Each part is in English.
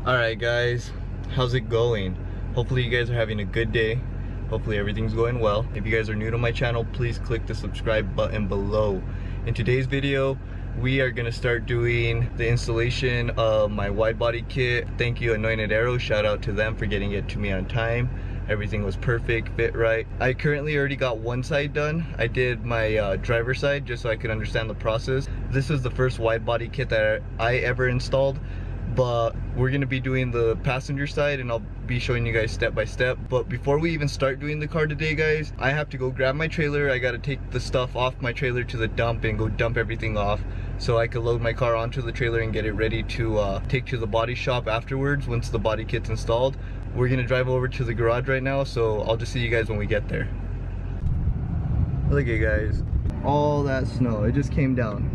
Alright guys, how's it going? Hopefully you guys are having a good day. Hopefully everything's going well. If you guys are new to my channel, please click the subscribe button below. In today's video, we are gonna start doing the installation of my wide body kit. Thank you Anointed Aero, shout out to them for getting it to me on time. Everything was perfect, fit right. I currently already got one side done. I did my driver's side just so I could understand the process. This is the first wide body kit that I ever installed, but we're gonna be doing the passenger side and I'll be showing you guys step by step. But before we even start doing the car today guys, I have to go grab my trailer. I gotta take the stuff off my trailer to the dump and go dump everything off so I could load my car onto the trailer and get it ready to take to the body shop afterwards once the body kit's installed. We're gonna drive over to the garage right now, so I'll just see you guys when we get there. Look at guys, all that snow, it just came down.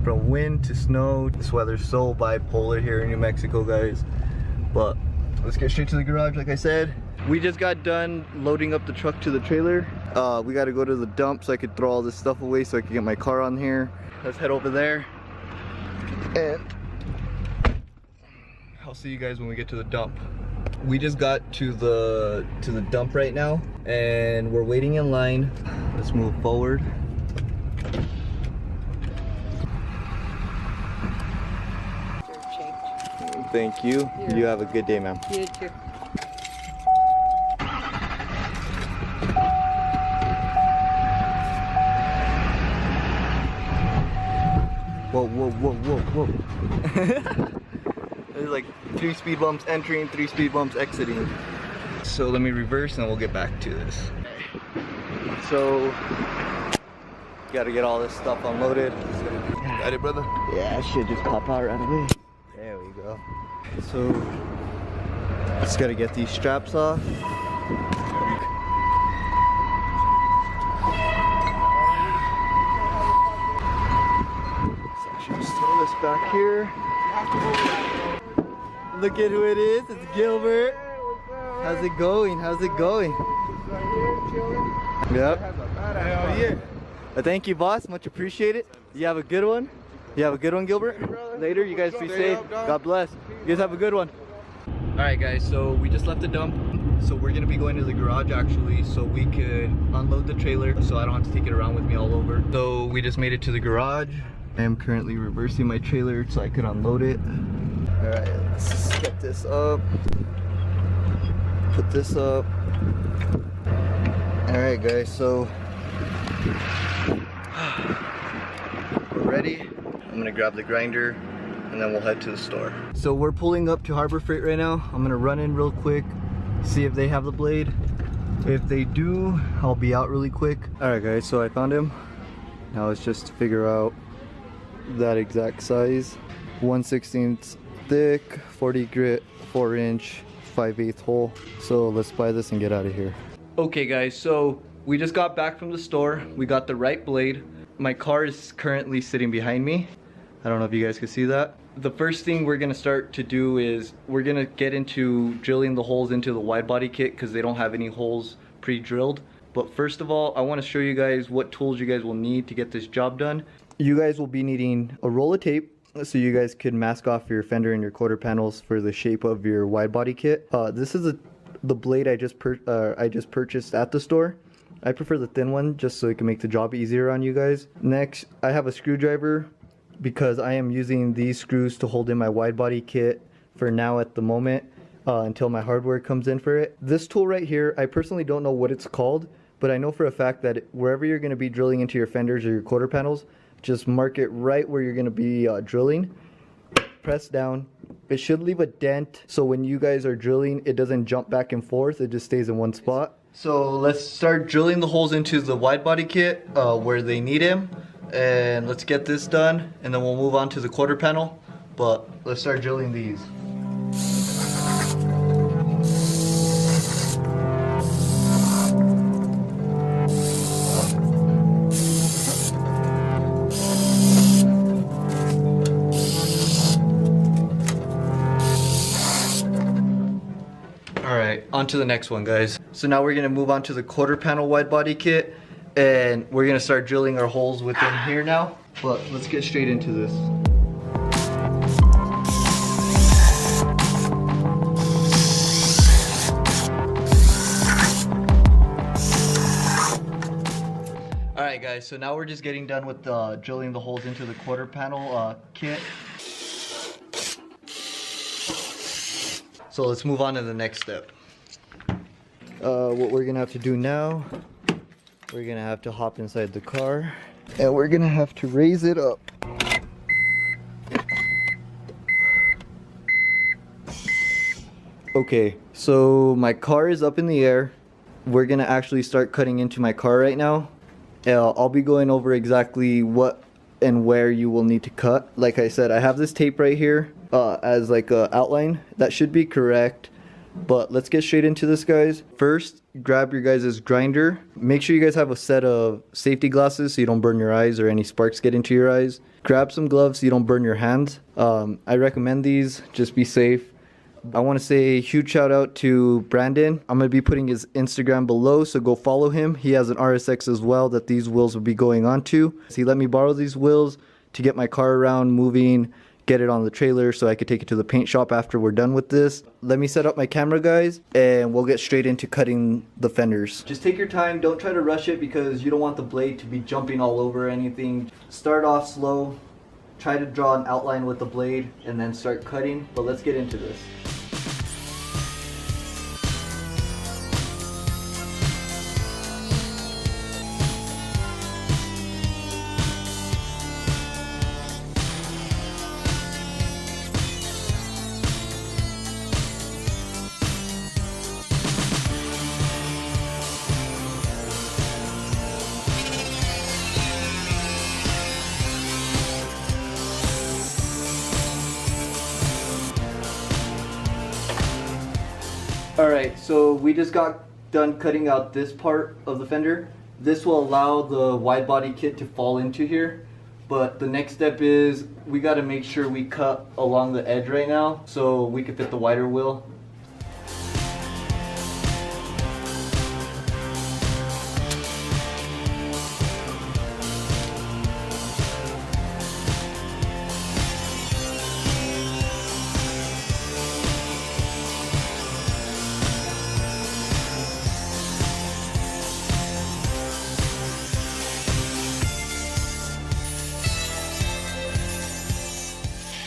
From wind to snow. This weather's so bipolar here in New Mexico guys. But let's get straight to the garage like I said. We just got done loading up the truck to the trailer. We gotta go to the dump so I could throw all this stuff away so I can get my car on here. Let's head over there and I'll see you guys when we get to the dump. We just got to the dump right now and we're waiting in line. Let's move forward. Thank you. You have a good day, ma'am. You too. Whoa, whoa, whoa, whoa, whoa. There's like 3 speed bumps entering, 3 speed bumps exiting. So let me reverse and we'll get back to this. So, gotta get all this stuff unloaded. Got it, brother? Yeah, it should just pop out right away. There we go. So, just gotta get these straps off. So I should just throw this back here. Look at who it is, it's Gilbert. How's it going? How's it going? Yep. Thank you, boss. Much appreciated. You have a good one. You have a good one, Gilbert. Later, you guys be safe. God bless. You guys have a good one. Alright guys, so we just left the dump. So we're gonna be going to the garage actually so we could unload the trailer so I don't have to take it around with me all over. So we just made it to the garage. I am currently reversing my trailer so I could unload it. Alright, let's get this up. Put this up. Alright guys, so we're ready. I'm gonna grab the grinder and then we'll head to the store. So we're pulling up to Harbor Freight right now. I'm gonna run in real quick, see if they have the blade. If they do, I'll be out really quick. Alright guys, so I found him. Now it's just to figure out that exact size. 1/16 thick, 40 grit, 4-inch, 5/8 hole. So let's buy this and get out of here. Okay guys, so we just got back from the store. We got the right blade. My car is currently sitting behind me. I don't know if you guys can see that. The first thing we're gonna start to do is we're gonna get into drilling the holes into the wide body kit because they don't have any holes pre-drilled. But first of all, I wanna show you guys what tools you guys will need to get this job done. You guys will be needing a roll of tape so you guys can mask off your fender and your quarter panels for the shape of your wide body kit. This is the blade I just purchased at the store. I prefer the thin one just so it can make the job easier on you guys. Next, I have a screwdriver because I am using these screws to hold in my wide body kit for now at the moment until my hardware comes in for it. This tool right here, I personally don't know what it's called, but I know for a fact that wherever you're going to be drilling into your fenders or your quarter panels, just mark it right where you're going to be drilling. Press down. It should leave a dent so when you guys are drilling it doesn't jump back and forth, it just stays in one spot. So let's start drilling the holes into the wide body kit where they need him, and let's get this done and then we'll move on to the quarter panel, but let's start drilling these. On to the next one guys. So now we're going to move on to the quarter panel wide body kit and we're going to start drilling our holes within here now, but let's get straight into this. Alright guys, so now we're just getting done with drilling the holes into the quarter panel kit. So let's move on to the next step. What we're gonna have to do now, we're gonna have to hop inside the car and we're gonna have to raise it up. Okay, so my car is up in the air. We're gonna actually start cutting into my car right now. I'll be going over exactly what and where you will need to cut. Like I said, I have this tape right here as like a outline. That should be correct. But let's get straight into this, guys. First, grab your guys' grinder. Make sure you guys have a set of safety glasses so you don't burn your eyes or any sparks get into your eyes. Grab some gloves so you don't burn your hands. I recommend these, just be safe. I want to say a huge shout out to Brandon. I'm going to be putting his Instagram below, so go follow him. He has an RSX as well that these wheels will be going on to. He let me borrow these wheels to get my car around, moving, get it on the trailer so I could take it to the paint shop after we're done with this. Let me set up my camera, guys, and we'll get straight into cutting the fenders. Just take your time, don't try to rush it because you don't want the blade to be jumping all over anything. Start off slow, try to draw an outline with the blade, and then start cutting, but let's get into this. Alright, so we just got done cutting out this part of the fender. This will allow the wide body kit to fall into here. But the next step is we got to make sure we cut along the edge right now so we can fit the wider wheel.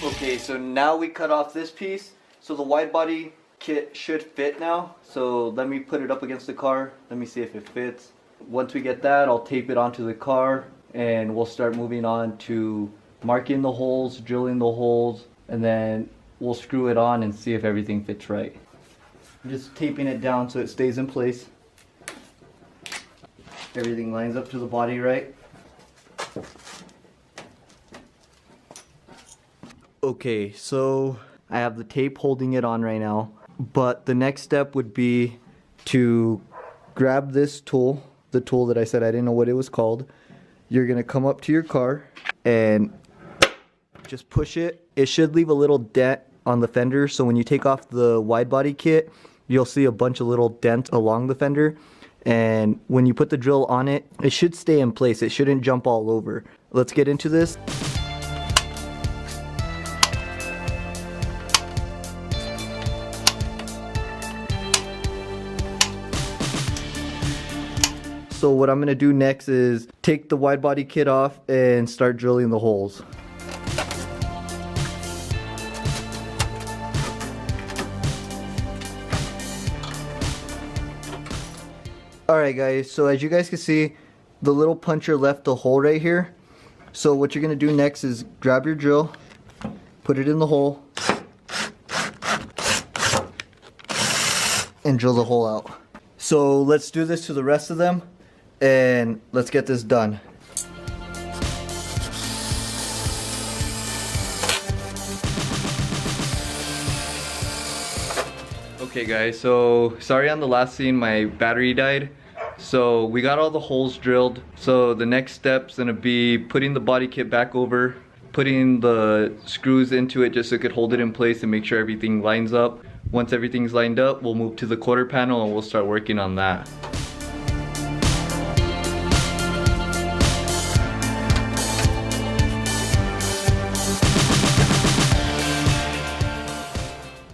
Okay, so now we cut off this piece, so the wide body kit should fit now. So let me put it up against the car, let me see if it fits. Once we get that, I'll tape it onto the car and we'll start moving on to marking the holes, drilling the holes, and then we'll screw it on and see if everything fits right. I'm just taping it down so it stays in place. Everything lines up to the body right. Okay, so I have the tape holding it on right now, but the next step would be to grab this tool, the tool that I said I didn't know what it was called. You're gonna come up to your car and just push it. It should leave a little dent on the fender, so when you take off the wide body kit, you'll see a bunch of little dents along the fender. And when you put the drill on it, it should stay in place. It shouldn't jump all over. Let's get into this. So what I'm going to do next is take the wide body kit off and start drilling the holes. Alright guys, so as you guys can see, the little puncher left a hole right here. So what you're going to do next is grab your drill, put it in the hole, and drill the hole out. So let's do this to the rest of them. And let's get this done. Okay guys, so sorry on the last scene my battery died. So we got all the holes drilled. So the next step's gonna be putting the body kit back over, putting the screws into it just so it could hold it in place and make sure everything lines up. Once everything's lined up, we'll move to the quarter panel and we'll start working on that.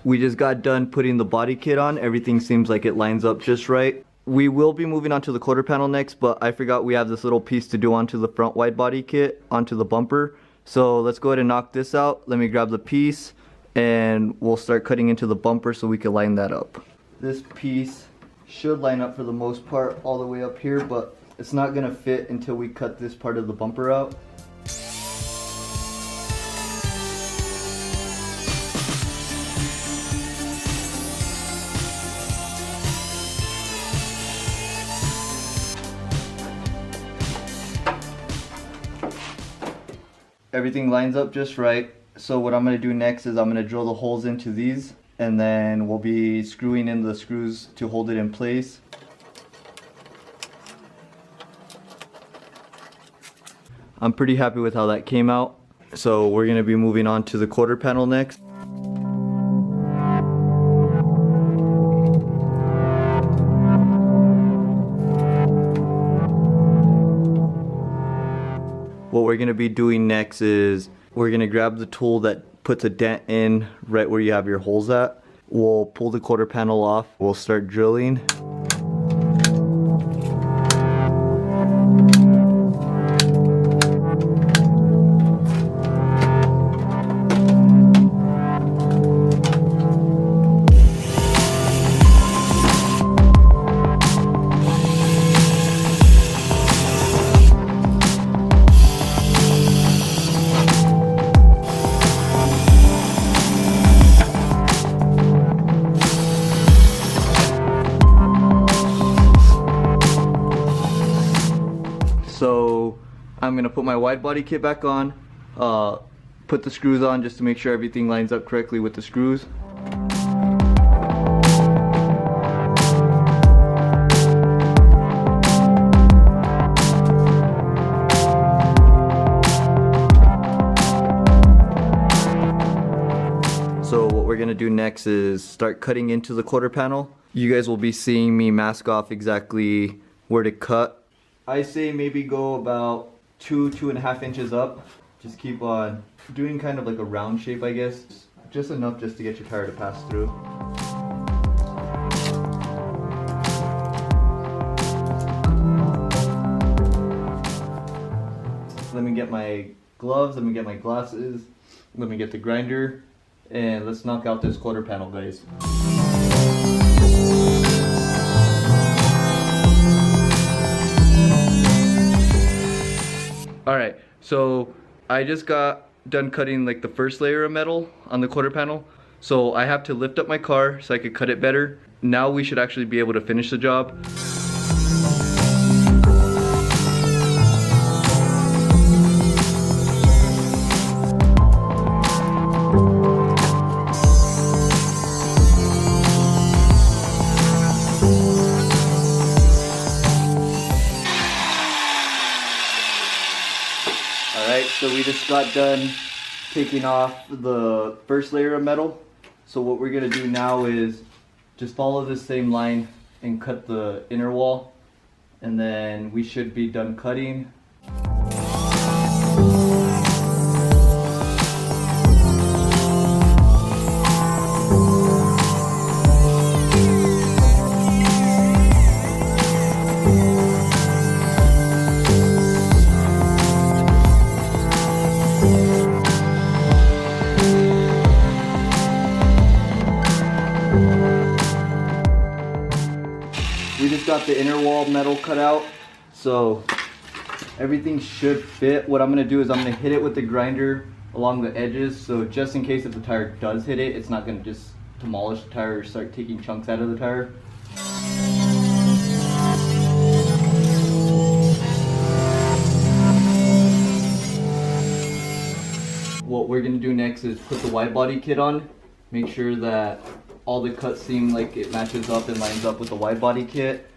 We just got done putting the body kit on. Everything seems like it lines up just right. We will be moving on to the quarter panel next, but I forgot we have this little piece to do onto the front wide body kit, onto the bumper. So let's go ahead and knock this out. Let me grab the piece and we'll start cutting into the bumper so we can line that up. This piece should line up for the most part all the way up here, but it's not gonna fit until we cut this part of the bumper out. Everything lines up just right. So what I'm going to do next is I'm going to drill the holes into these, and then we'll be screwing in the screws to hold it in place. I'm pretty happy with how that came out. So we're going to be moving on to the quarter panel next. What we're going to be doing next is we're going to grab the tool that puts a dent in right where you have your holes at. We'll pull the quarter panel off. We'll start drilling. So I'm going to put my wide body kit back on, put the screws on just to make sure everything lines up correctly with the screws. So what we're going to do next is start cutting into the quarter panel. You guys will be seeing me mask off exactly where to cut. I say maybe go about 2.5 inches up. Just keep on doing kind of like a round shape, I guess. Just enough just to get your tire to pass through. Let me get my gloves, let me get my glasses, let me get the grinder, and let's knock out this quarter panel, guys. Alright, so I just got done cutting like the first layer of metal on the quarter panel. So I have to lift up my car so I could cut it better. Now we should actually be able to finish the job. Alright, so we just got done taking off the first layer of metal. So what we're going to do now is just follow this same line and cut the inner wall. And then we should be done cutting. We just got the inner wall metal cut out, so everything should fit. What I'm going to do is I'm going to hit it with the grinder along the edges, so just in case if the tire does hit it, it's not going to just demolish the tire or start taking chunks out of the tire. What we're going to do next is put the wide body kit on, make sure that all the cuts seem like it matches up and lines up with the wide body kit.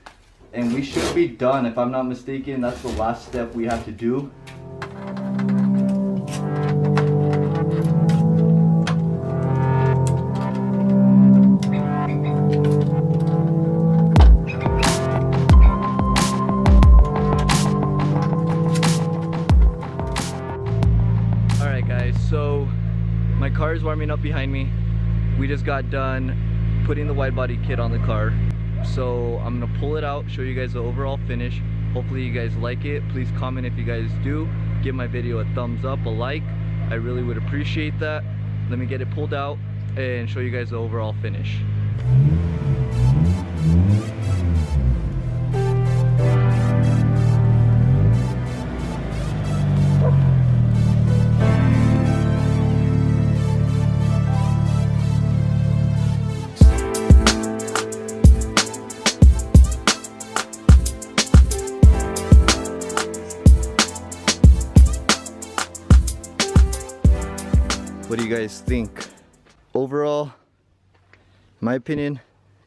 And we should be done. If I'm not mistaken, that's the last step we have to do. Alright guys, so my car is warming up behind me. We just got done putting the wide body kit on the car. So I'm gonna pull it out, show you guys the overall finish. Hopefully you guys like it. Please comment if you guys do. Give my video a thumbs up, a like. I really would appreciate that. Let me get it pulled out and show you guys the overall finish. What do you guys think? Overall, in my opinion,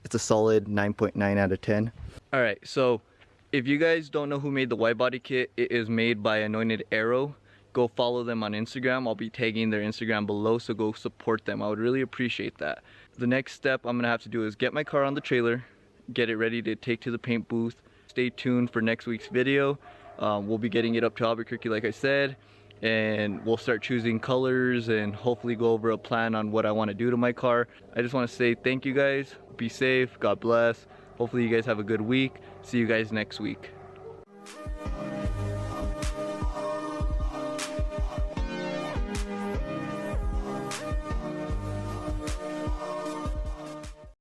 it's a solid 9.9 out of 10. Alright, so if you guys don't know who made the Widebody kit, it is made by Anointed Aero. Go follow them on Instagram. I'll be tagging their Instagram below, so go support them. I would really appreciate that. The next step I'm gonna have to do is get my car on the trailer, get it ready to take to the paint booth. Stay tuned for next week's video. We'll be getting it up to Albuquerque like I said, and we'll start choosing colors and hopefully go over a plan on what I want to do to my car. I just want to say thank you guys. Be safe. God bless. Hopefully you guys have a good week. See you guys next week.